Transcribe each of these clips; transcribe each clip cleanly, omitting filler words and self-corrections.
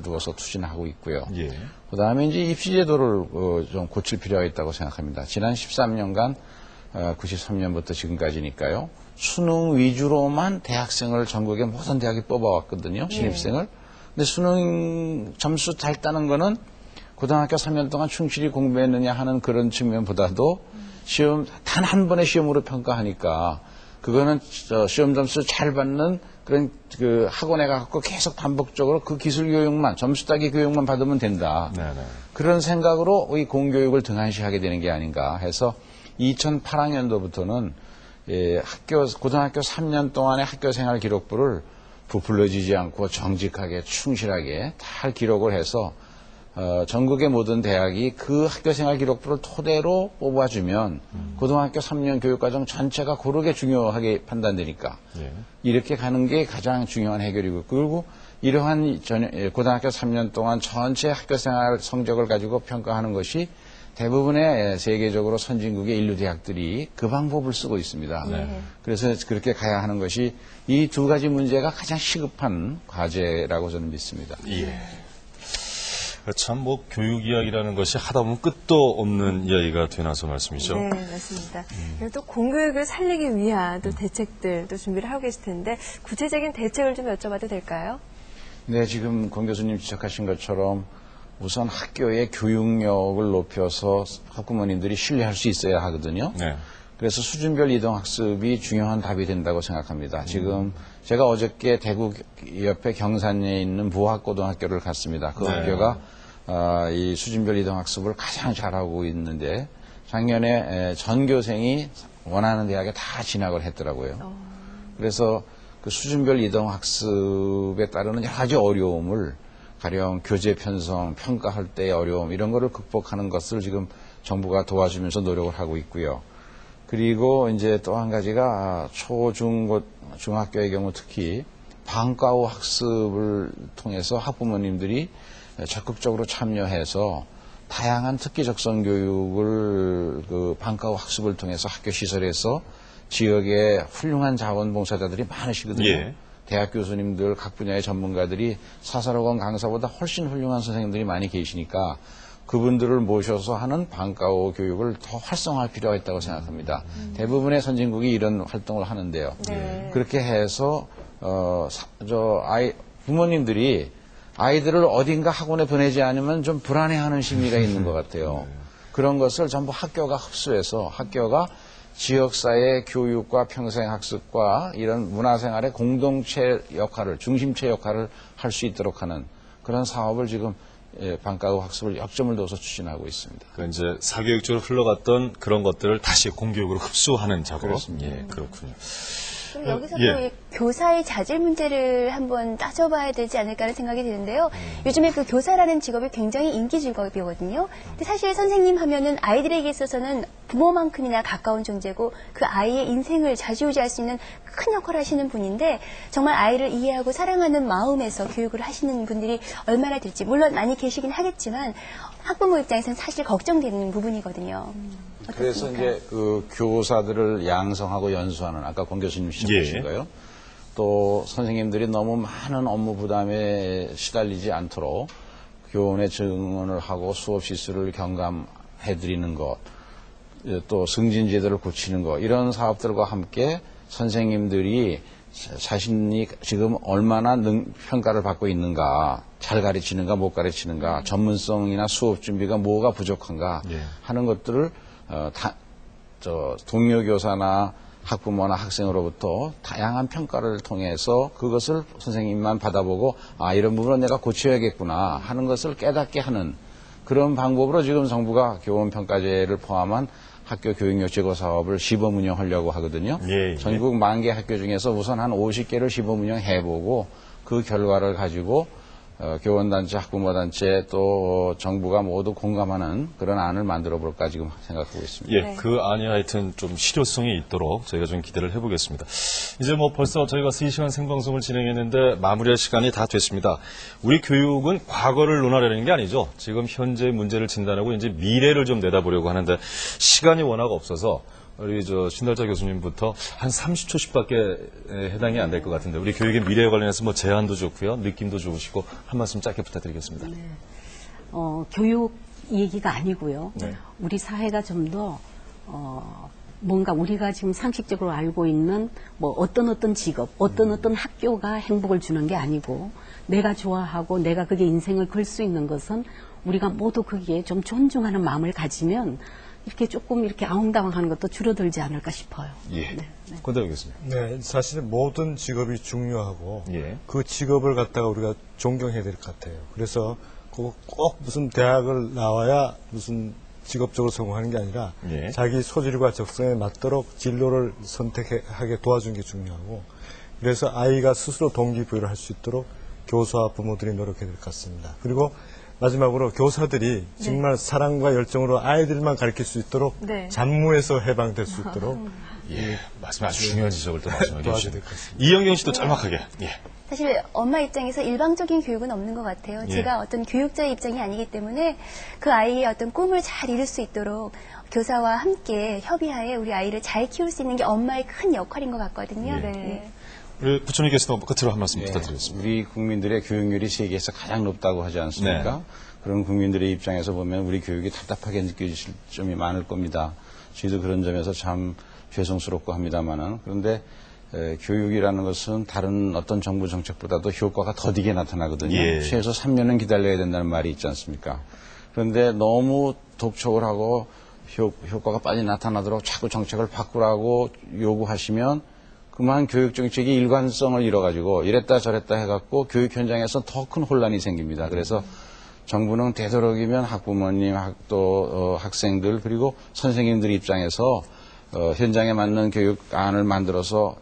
방법을 두어서 추진하고 있고요. 예. 그다음에 이제 입시 제도를 좀 고칠 필요가 있다고 생각합니다. 지난 13년간 93년부터 지금까지니까요. 수능 위주로만 대학생을 전국의 모든 대학이 뽑아왔거든요. 신입생을. 근데 수능 점수 잘 따는 거는 고등학교 3년 동안 충실히 공부했느냐 하는 그런 측면보다도 시험 단 한 번의 시험으로 평가하니까 그거는 시험 점수 잘 받는 그런 그 학원에 가서 계속 반복적으로 그 기술 교육만 점수 따기 교육만 받으면 된다. 네네. 그런 생각으로 이 공교육을 등한시하게 되는 게 아닌가 해서 2008학년도부터는 고등학교 3년 동안의 학교생활 기록부를 부풀려지지 않고 정직하게 충실하게 잘 기록을 해서 전국의 모든 대학이 그 학교생활 기록부를 토대로 뽑아주면 고등학교 3년 교육과정 전체가 고르게 중요하게 판단되니까 예. 이렇게 가는 게 가장 중요한 해결이고 그리고 이러한 고등학교 3년 동안 전체 학교생활 성적을 가지고 평가하는 것이 대부분의 세계적으로 선진국의 인류 대학들이 그 방법을 쓰고 있습니다. 네. 그래서 그렇게 가야 하는 것이 이 두 가지 문제가 가장 시급한 과제라고 저는 믿습니다. 예. 참 뭐 교육 이야기라는 것이 하다 보면 끝도 없는 이야기가 되나서 말씀이죠. 네, 맞습니다. 그리고 또 공교육을 살리기 위한 또 대책들도 준비를 하고 계실 텐데 구체적인 대책을 좀 여쭤봐도 될까요? 네, 지금 권 교수님 지적하신 것처럼 우선 학교의 교육력을 높여서 학부모님들이 신뢰할 수 있어야 하거든요. 네. 그래서 수준별 이동학습이 중요한 답이 된다고 생각합니다. 지금 제가 어저께 대구 옆에 경산에 있는 부학고등학교를 갔습니다. 그 네. 학교가 이 수준별 이동학습을 가장 잘하고 있는데 작년에 전교생이 원하는 대학에 다 진학을 했더라고요. 그래서 그 수준별 이동학습에 따르는 여러 가지 어려움을 가령 교재 편성, 평가할 때의 어려움 이런 거를 극복하는 것을 지금 정부가 도와주면서 노력을 하고 있고요. 그리고 이제 또 한 가지가 중학교의 경우 특히 방과 후 학습을 통해서 학부모님들이 적극적으로 참여해서 다양한 특기 적성 교육을 그 방과 후 학습을 통해서 학교 시설에서 지역에 훌륭한 자원봉사자들이 많으시거든요. 예. 대학 교수님들, 각 분야의 전문가들이 사사로건 강사보다 훨씬 훌륭한 선생님들이 많이 계시니까 그분들을 모셔서 하는 방과 후 교육을 더 활성화할 필요가 있다고 생각합니다. 대부분의 선진국이 이런 활동을 하는데요. 네. 그렇게 해서 부모님들이 아이들을 어딘가 학원에 보내지 않으면 좀 불안해하는 심리가 있는 것 같아요. 그런 것을 전부 학교가 흡수해서 학교가 지역사회 교육과 평생학습과 이런 문화생활의 공동체 역할을, 중심체 역할을 할 수 있도록 하는 그런 사업을 지금 방과 후 학습을 역점을 둬서 추진하고 있습니다. 그 이제 사교육적으로 흘러갔던 그런 것들을 다시 공교육으로 흡수하는 작업. 그렇습니다. 예, 그렇군요. 그럼 여기서 예. 또 이 교사의 자질 문제를 한번 따져봐야 되지 않을까 하는 생각이 드는데요. 요즘에 그 교사라는 직업이 굉장히 인기 직업이거든요. 근데 사실 선생님 하면은 아이들에게 있어서는 부모만큼이나 가까운 존재고 그 아이의 인생을 좌지우지할 수 있는 큰 역할을 하시는 분인데 정말 아이를 이해하고 사랑하는 마음에서 교육을 하시는 분들이 얼마나 될지 물론 많이 계시긴 하겠지만 학부모 입장에서는 사실 걱정되는 부분이거든요. 그래서 어떻습니까? 이제 그 교사들을 양성하고 연수하는 아까 권 교수님 지적하신 예. 거요. 또 선생님들이 너무 많은 업무 부담에 시달리지 않도록 교원에 증언을 하고 수업 실수를 경감해드리는 것, 또 승진 제도를 고치는 것 이런 사업들과 함께 선생님들이 자신이 지금 얼마나 평가를 받고 있는가, 잘 가르치는가 못 가르치는가, 전문성이나 수업 준비가 뭐가 부족한가 예. 하는 것들을 동료 교사나 학부모나 학생으로부터 다양한 평가를 통해서 그것을 선생님만 받아보고 이런 부분은 내가 고쳐야겠구나 하는 것을 깨닫게 하는 그런 방법으로 지금 정부가 교원평가제를 포함한 학교 교육력 제고 사업을 시범 운영하려고 하거든요. 예, 예. 전국 10,000개 학교 중에서 우선 한 50개를 시범 운영해보고 그 결과를 가지고 교원단체, 학부모단체 또 정부가 모두 공감하는 그런 안을 만들어 볼까 지금 생각하고 있습니다. 예, 네. 그 안이 하여튼 좀 실효성이 있도록 저희가 좀 기대를 해보겠습니다. 이제 뭐 벌써 저희가 3시간 생방송을 진행했는데 마무리할 시간이 다 됐습니다. 우리 교육은 과거를 논하려는 게 아니죠. 지금 현재 문제를 진단하고 이제 미래를 좀 내다보려고 하는데 시간이 워낙 없어서 우리 신달자 교수님부터 한 30초씩밖에 해당이 안 될 것 같은데 우리 교육의 미래에 관련해서 뭐 제안도 좋고요, 느낌도 좋으시고 한 말씀 짧게 부탁드리겠습니다. 네. 교육 얘기가 아니고요. 네. 우리 사회가 좀 더 뭔가 우리가 지금 상식적으로 알고 있는 뭐 어떤 직업, 어떤 학교가 행복을 주는 게 아니고 내가 좋아하고 내가 그게 인생을 걸 수 있는 것은 우리가 모두 거기에 좀 존중하는 마음을 가지면 이렇게 조금 이렇게 아웅다웅하는 것도 줄어들지 않을까 싶어요. 예. 권다영 교수님. 네, 사실 모든 직업이 중요하고 예. 그 직업을 갖다가 우리가 존경해야 될 것 같아요. 그래서 꼭 무슨 대학을 나와야 무슨 직업적으로 성공하는 게 아니라 예. 자기 소질과 적성에 맞도록 진로를 선택하게 도와주는 게 중요하고 그래서 아이가 스스로 동기부여를 할 수 있도록 교사와 부모들이 노력해야 될 것 같습니다. 그리고 마지막으로 교사들이 정말 사랑과 열정으로 아이들만 가르칠 수 있도록 잔무에서 해방될 수 있도록 예, 말씀 아주 중요한 지적을 또 말씀해 도와줘야 주시네요. 될 것 같습니다. 이영경 씨도 짤막하게. 예. 사실 엄마 입장에서 일방적인 교육은 없는 것 같아요. 예. 제가 어떤 교육자의 입장이 아니기 때문에 그 아이의 어떤 꿈을 잘 이룰 수 있도록 교사와 함께 협의하에 우리 아이를 잘 키울 수 있는 게 엄마의 큰 역할인 것 같거든요. 예. 네. 우리 부처님께서도 끝으로 한 말씀 예, 부탁드리겠습니다. 우리 국민들의 교육률이 세계에서 가장 높다고 하지 않습니까? 네. 그런 국민들의 입장에서 보면 우리 교육이 답답하게 느껴지실 점이 많을 겁니다. 저희도 그런 점에서 참 죄송스럽고 합니다만은 그런데 교육이라는 것은 다른 어떤 정부 정책보다도 효과가 더디게 나타나거든요. 예. 최소 3년은 기다려야 된다는 말이 있지 않습니까? 그런데 너무 독촉을 하고 효과가 빨리 나타나도록 자꾸 정책을 바꾸라고 요구하시면 그만 교육 정책이 일관성을 잃어가지고 이랬다 저랬다 해갖고 교육 현장에서 더 큰 혼란이 생깁니다. 그래서 정부는 되도록이면 학부모님, 학생들 그리고 선생님들 입장에서 현장에 맞는 교육안을 만들어서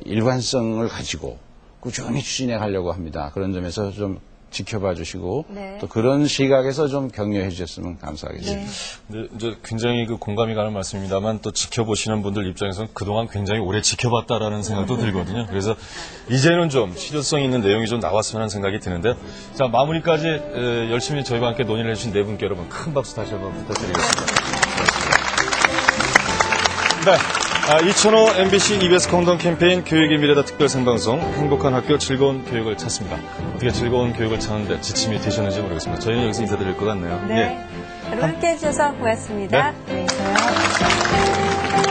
일관성을 가지고 꾸준히 추진해 가려고 합니다. 그런 점에서 좀 지켜봐 주시고 네. 또 그런 시각에서 좀 격려해 주셨으면 감사하겠습니다. 근데 이제 굉장히 공감이 가는 말씀입니다만 또 지켜보시는 분들 입장에서는 그동안 굉장히 오래 지켜봤다라는 생각도 들거든요. 그래서 이제는 좀 실효성 있는 내용이 좀 나왔으면 하는 생각이 드는데요. 자, 마무리까지 열심히 저희와 함께 논의를 해주신 네 분께 여러분 큰 박수 다시 한번 부탁드리겠습니다. 네. 2005 MBC EBS 공동 캠페인 교육의 미래다 특별 생방송 행복한 학교 즐거운 교육을 찾습니다. 어떻게 즐거운 교육을 찾는데 지침이 되셨는지 모르겠습니다. 저희는 여기서 인사드릴 것 같네요. 네. 여러분 함께 해주셔서 고맙습니다. 네. 네.